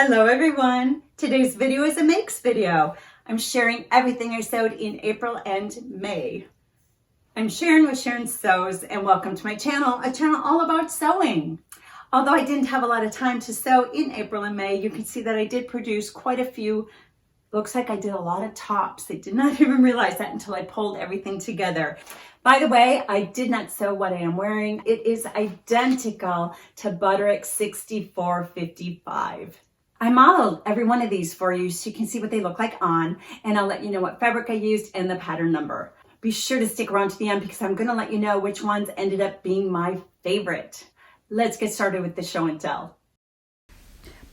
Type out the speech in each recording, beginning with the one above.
Hello everyone! Today's video is a makes video. I'm sharing everything I sewed in April and May. I'm Sharon with Sharon Sews and welcome to my channel, a channel all about sewing. Although I didn't have a lot of time to sew in April and May, you can see that I did produce quite a few. Looks like I did a lot of tops. I did not even realize that until I pulled everything together. By the way, I did not sew what I am wearing. It is identical to Butterick 6455. I modeled every one of these for you so you can see what they look like on, and I'll let you know what fabric I used and the pattern number. Be sure to stick around to the end because I'm going to let you know which ones ended up being my favorite. Let's get started with the show and tell.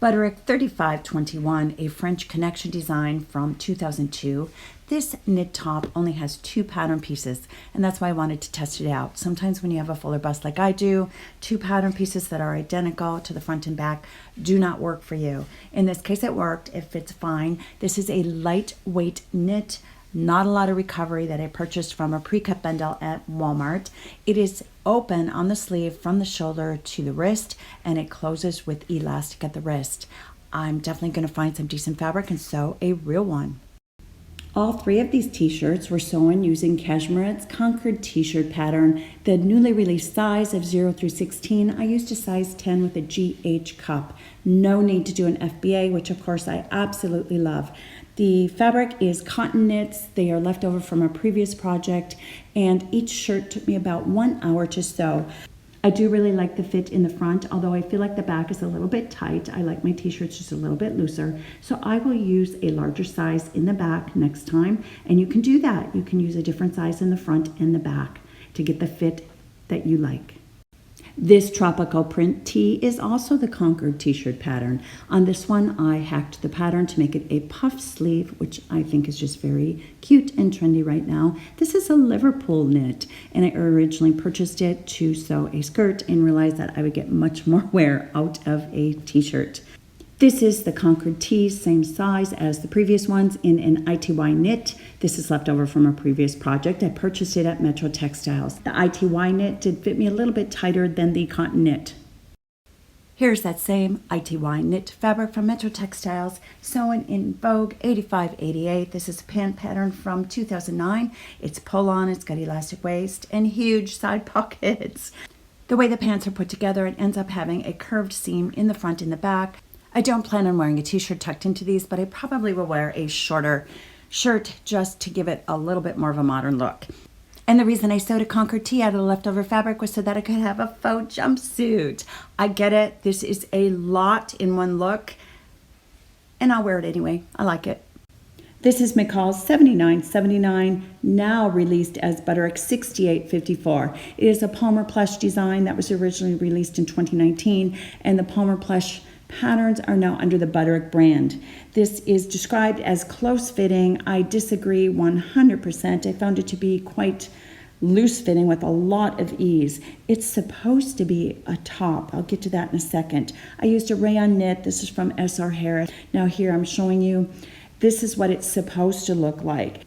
Butterick 3521, a French connection design from 2002. This knit top only has 2 pattern pieces, and that's why I wanted to test it out. Sometimes when you have a fuller bust like I do, 2 pattern pieces that are identical to the front and back do not work for you. In this case, it worked. It fits fine. This is a lightweight knit, not a lot of recovery, that I purchased from a pre-cut bundle at Walmart. It is open on the sleeve from the shoulder to the wrist, and it closes with elastic at the wrist. I'm definitely going to find some decent fabric and sew a real one. All 3 of these t-shirts were sewn using Cashmerette's Concord t-shirt pattern. The newly released size of 0 through 16, I used a size 10 with a GH cup. No need to do an FBA, which of course I absolutely love. The fabric is cotton knits. They are left over from a previous project, and each shirt took me about 1 hour to sew. I do really like the fit in the front, although I feel like the back is a little bit tight. I like my t-shirts just a little bit looser, so I will use a larger size in the back next time, and you can do that. You can use a different size in the front and the back to get the fit that you like. This tropical print tee is also the Concord t-shirt pattern. On this one, I hacked the pattern to make it a puff sleeve, which I think is just very cute and trendy right now. This is a Liverpool knit, and I originally purchased it to sew a skirt and realized that I would get much more wear out of a t-shirt. This is the Concord tee, same size as the previous ones, in an ITY knit. This is left over from a previous project. I purchased it at Metro Textiles. The ITY knit did fit me a little bit tighter than the cotton knit. Here's that same ITY knit fabric from Metro Textiles, sewn in Vogue 8588. This is a pant pattern from 2009. It's pull-on, it's got elastic waist, and huge side pockets. The way the pants are put together, it ends up having a curved seam in the front and the back. I don't plan on wearing a t-shirt tucked into these, but I probably will wear a shorter shirt just to give it a little bit more of a modern look. And the reason I sewed a Concord tee out of the leftover fabric was so that I could have a faux jumpsuit. I get it. This is a lot in one look, and I'll wear it anyway. I like it. This is McCall's 7979, now released as Butterick 6854. It is a Palmer Pletsch design that was originally released in 2019, and the Palmer Pletsch patterns are now under the Butterick brand. This is described as close fitting. I disagree 100%. I found it to be quite loose fitting with a lot of ease. It's supposed to be a top. I'll get to that in a second. I used a rayon knit. This is from S.R. Harris. Now here I'm showing you, this is what it's supposed to look like.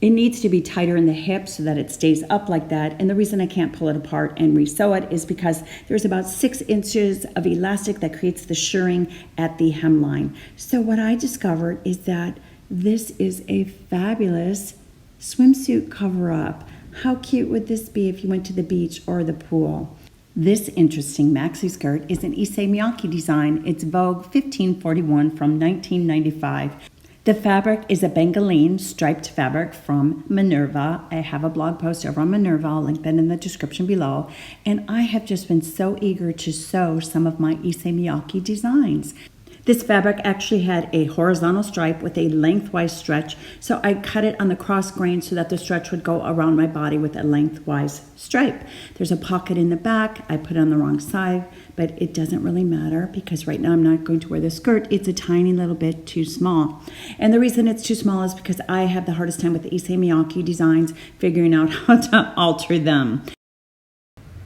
It needs to be tighter in the hip so that it stays up like that. And the reason I can't pull it apart and re-sew it is because there's about 6 inches of elastic that creates the shirring at the hemline. So what I discovered is that this is a fabulous swimsuit cover-up. How cute would this be if you went to the beach or the pool? This interesting maxi skirt is an Issey Miyake design. It's Vogue 1541 from 1995. The fabric is a Bengaline striped fabric from Minerva. I have a blog post over on Minerva. I'll link that in the description below. And I have just been so eager to sew some of my Issey Miyake designs. This fabric actually had a horizontal stripe with a lengthwise stretch, so I cut it on the cross grain so that the stretch would go around my body with a lengthwise stripe. There's a pocket in the back. I put it on the wrong side, but it doesn't really matter because right now I'm not going to wear the skirt. It's a tiny little bit too small. And the reason it's too small is because I have the hardest time with the Issey Miyake designs figuring out how to alter them.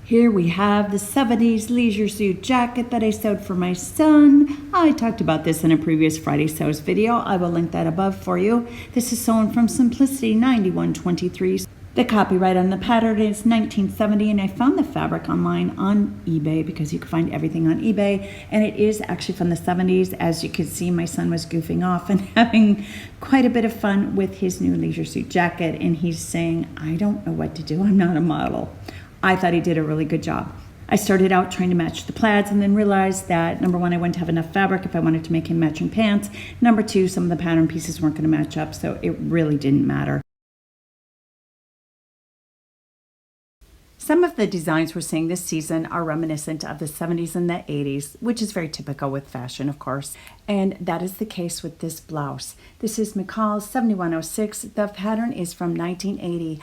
Here we have the 70s leisure suit jacket that I sewed for my son. I talked about this in a previous Friday Sews video. I will link that above for you. This is sewn from Simplicity 9123. The copyright on the pattern is 1970, and I found the fabric online on eBay because you can find everything on eBay, and it is actually from the 70s. As you can see, my son was goofing off and having quite a bit of fun with his new leisure suit jacket, and he's saying, I don't know what to do, I'm not a model. I thought he did a really good job. I started out trying to match the plaids and then realized that, number one, I wouldn't have enough fabric if I wanted to make him matching pants. Number two, some of the pattern pieces weren't going to match up, so it really didn't matter. Some of the designs we're seeing this season are reminiscent of the 70s and the 80s, which is very typical with fashion, of course. And that is the case with this blouse. This is McCall's 7106. The pattern is from 1980.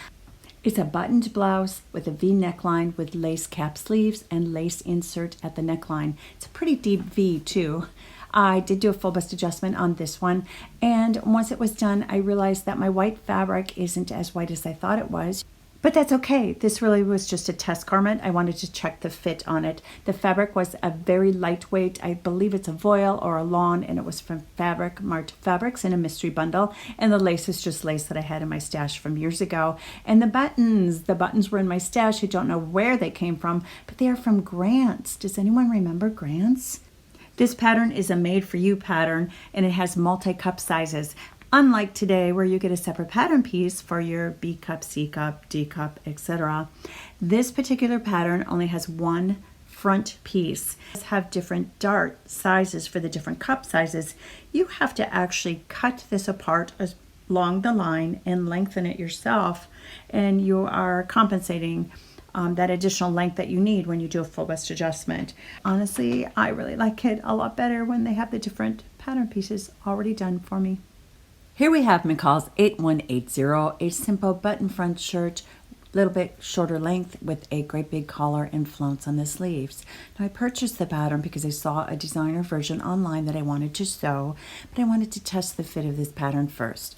It's a buttoned blouse with a V neckline with lace cap sleeves and lace insert at the neckline. It's a pretty deep V too. I did do a full bust adjustment on this one, and once it was done, I realized that my white fabric isn't as white as I thought it was. But that's okay. This really was just a test garment. I wanted to check the fit on it. The fabric was a very lightweight, I believe it's a voile or a lawn, and it was from Fabric Mart Fabrics in a mystery bundle. And the lace is just lace that I had in my stash from years ago. And the buttons were in my stash. I don't know where they came from, but they are from Grant's. Does anyone remember Grant's? This pattern is a made-for-you pattern, and it has multi-cup sizes. Unlike today where you get a separate pattern piece for your B cup, C cup, D cup, etc. This particular pattern only has one front piece. It have different dart sizes for the different cup sizes. You have to actually cut this apart along the line and lengthen it yourself, and you are compensating that additional length that you need when you do a full bust adjustment. Honestly, I really like it a lot better when they have the different pattern pieces already done for me. Here we have McCall's 8180, a simple button front shirt, a little bit shorter length with a great big collar and flounce on the sleeves. Now I purchased the pattern because I saw a designer version online that I wanted to sew, but I wanted to test the fit of this pattern first.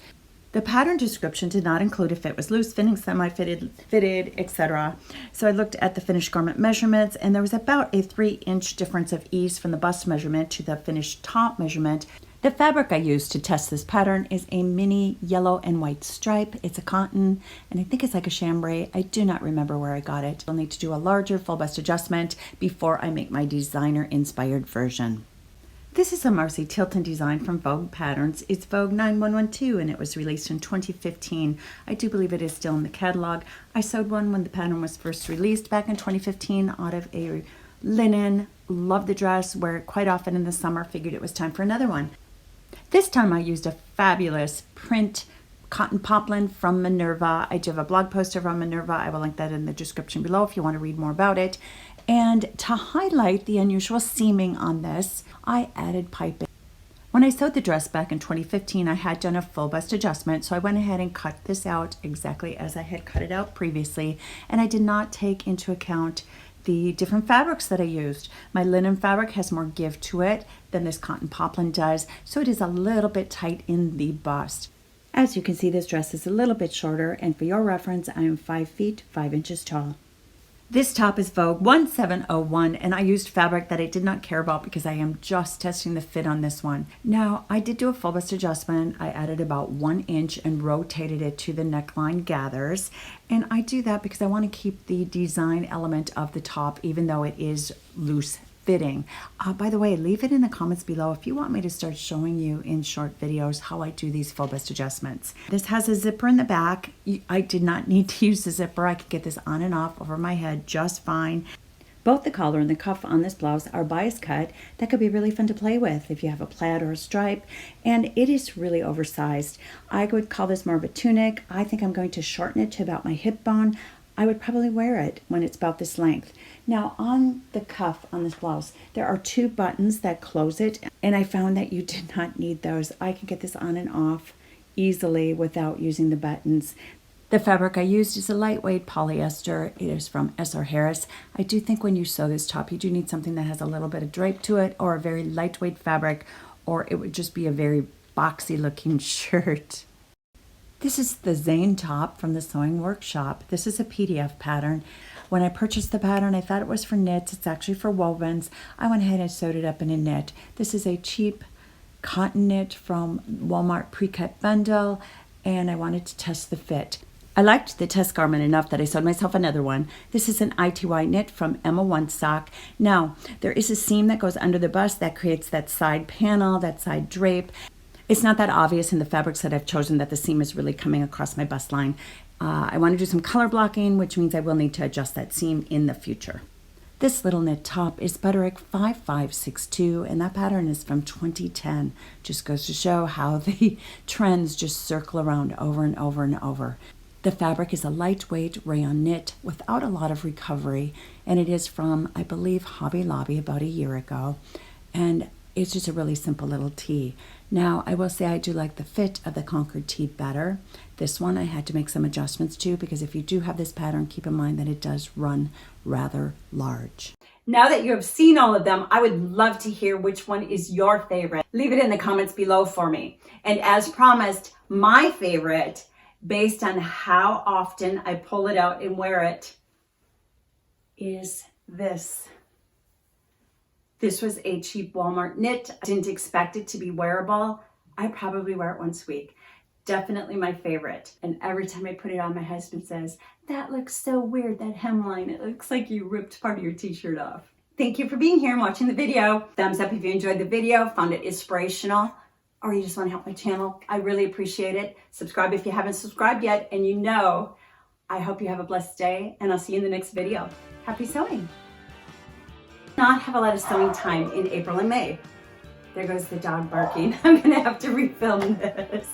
The pattern description did not include if it was loose fitting, semi-fitted, fitted, etc. So I looked at the finished garment measurements, and there was about a 3-inch difference of ease from the bust measurement to the finished top measurement. The fabric I used to test this pattern is a mini yellow and white stripe. It's a cotton, and I think it's like a chambray. I do not remember where I got it. I'll need to do a larger full bust adjustment before I make my designer-inspired version. This is a Marci Tilton design from Vogue Patterns. It's Vogue 9112, and it was released in 2015. I do believe it is still in the catalog. I sewed one when the pattern was first released back in 2015 out of a linen. Loved the dress, wear it quite often in the summer, figured it was time for another one. This time I used a fabulous print cotton poplin from Minerva. I do have a blog post over on Minerva. I will link that in the description below if you want to read more about it. And to highlight the unusual seaming on this, I added piping. When I sewed the dress back in 2015, I had done a full bust adjustment, so I went ahead and cut this out exactly as I had cut it out previously, and I did not take into account the different fabrics that I used. My linen fabric has more give to it than this cotton poplin does, so it is a little bit tight in the bust. As you can see, this dress is a little bit shorter, and for your reference, I am 5 feet 5 inches tall. This top is Vogue 1701, and I used fabric that I did not care about because I am just testing the fit on this one. Now, I did do a full bust adjustment. I added about 1 inch and rotated it to the neckline gathers. And I do that because I want to keep the design element of the top, even though it is loose fitting. By the way, leave it in the comments below if you want me to start showing you in short videos how I do these full bust adjustments. This has a zipper in the back. I did not need to use the zipper. I could get this on and off over my head just fine. Both the collar and the cuff on this blouse are bias cut. That could be really fun to play with if you have a plaid or a stripe, and it is really oversized. I would call this more of a tunic. I think I'm going to shorten it to about my hip bone. I would probably wear it when it's about this length. Now on the cuff on this blouse, there are 2 buttons that close it, and I found that you did not need those. I can get this on and off easily without using the buttons. The fabric I used is a lightweight polyester. It is from S.R. Harris. I do think when you sew this top, you do need something that has a little bit of drape to it, or a very lightweight fabric, or it would just be a very boxy looking shirt. This is the Zayn top from the Sewing Workshop. This is a PDF pattern. When I purchased the pattern, I thought it was for knits. It's actually for wovens. I went ahead and sewed it up in a knit. This is a cheap cotton knit from Walmart pre-cut bundle, and I wanted to test the fit. I liked the test garment enough that I sewed myself another one. This is an ITY knit from Emma One Sock. Now, there is a seam that goes under the bust that creates that side panel, that side drape. It's not that obvious in the fabrics that I've chosen that the seam is really coming across my bust line. I want to do some color blocking, which means I will need to adjust that seam in the future. This little knit top is Butterick 5562, and that pattern is from 2010. Just goes to show how the trends just circle around over and over and over. The fabric is a lightweight rayon knit without a lot of recovery, and it is from, I believe, Hobby Lobby about a year ago, and it's just a really simple little tee. Now, I will say I do like the fit of the Concord tee better. This one I had to make some adjustments to, because if you do have this pattern, keep in mind that it does run rather large. Now that you have seen all of them, I would love to hear which one is your favorite. Leave it in the comments below for me. And as promised, my favorite, based on how often I pull it out and wear it, is this. This was a cheap Walmart knit. I didn't expect it to be wearable. I probably wear it once a week. Definitely my favorite. And every time I put it on, my husband says, "That looks so weird, that hemline. It looks like you ripped part of your t-shirt off." Thank you for being here and watching the video. Thumbs up if you enjoyed the video, found it inspirational, or you just want to help my channel. I really appreciate it. Subscribe if you haven't subscribed yet. And I hope you have a blessed day, and I'll see you in the next video. Happy sewing. Not have a lot of sewing time in April and May. There goes the dog barking. I'm gonna have to refilm this.